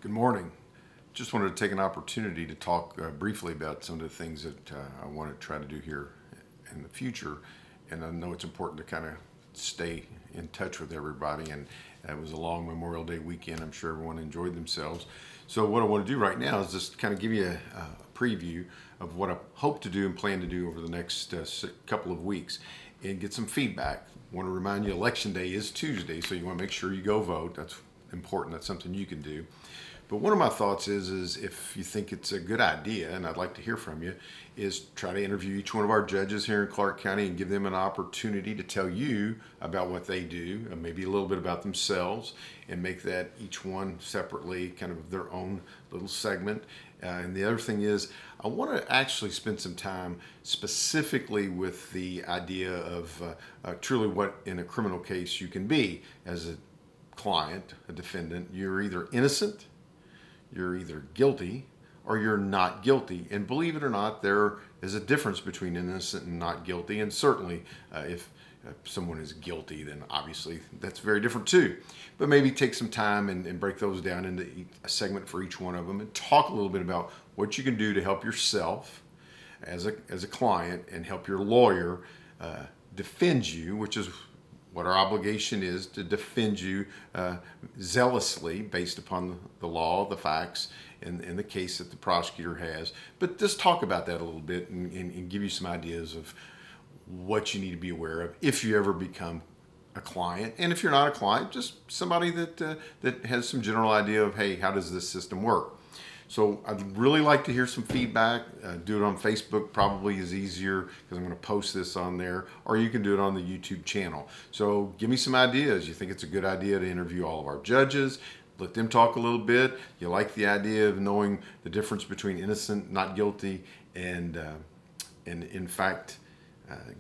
Good morning. Just wanted to take an opportunity to talk briefly about some of the things that I want to try to do here in the future. And I know it's important to kind of stay in touch with everybody. And it was a long Memorial Day weekend. I'm sure everyone enjoyed themselves. So what I want to do right now is just kind of give you a preview of what I hope to do and plan to do over the next couple of weeks and get some feedback. I want to remind you Election Day is Tuesday, so you want to make sure you go vote. That's important. That's something you can do. But one of my thoughts is if you think it's a good idea, and I'd like to hear from you, is try to interview each one of our judges here in Clark County and give them an opportunity to tell you about what they do, and maybe a little bit about themselves, and make that each one separately kind of their own little segment. And the other thing is, I want to actually spend some time specifically with the idea of truly what in a criminal case you can be as a client, a defendant. You're either innocent, you're either guilty, or you're not guilty. And believe it or not, there is a difference between innocent and not guilty. And certainly, if someone is guilty, then obviously that's very different too. But maybe take some time and break those down into a segment for each one of them and talk a little bit about what you can do to help yourself as a client and help your lawyer defend you, which is what our obligation is, to defend you zealously based upon the law, the facts, and the case that the prosecutor has. But just talk about that a little bit and give you some ideas of what you need to be aware of if you ever become a client. And if you're not a client, just somebody that has some general idea of, hey, how does this system work? So I'd really like to hear some feedback. Do it on Facebook probably is easier because I'm going to post this on there, or you can do it on the YouTube channel. So give me some ideas. You think it's a good idea to interview all of our judges? Let them talk a little bit. You like the idea of knowing the difference between innocent, not guilty, and in fact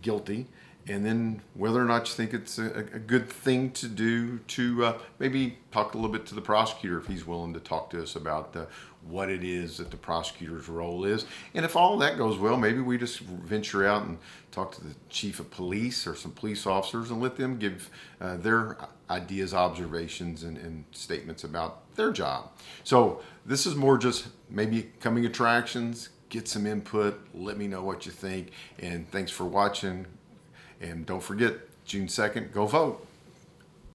guilty. And then whether or not you think it's a good thing to do to maybe talk a little bit to the prosecutor if he's willing to talk to us about what it is that the prosecutor's role is. And if all that goes well, maybe we just venture out and talk to the chief of police or some police officers and let them give their ideas, observations, and statements about their job. So this is more just maybe coming attractions. Get some input. Let me know what you think. And thanks for watching. And don't forget, June 2nd, go vote.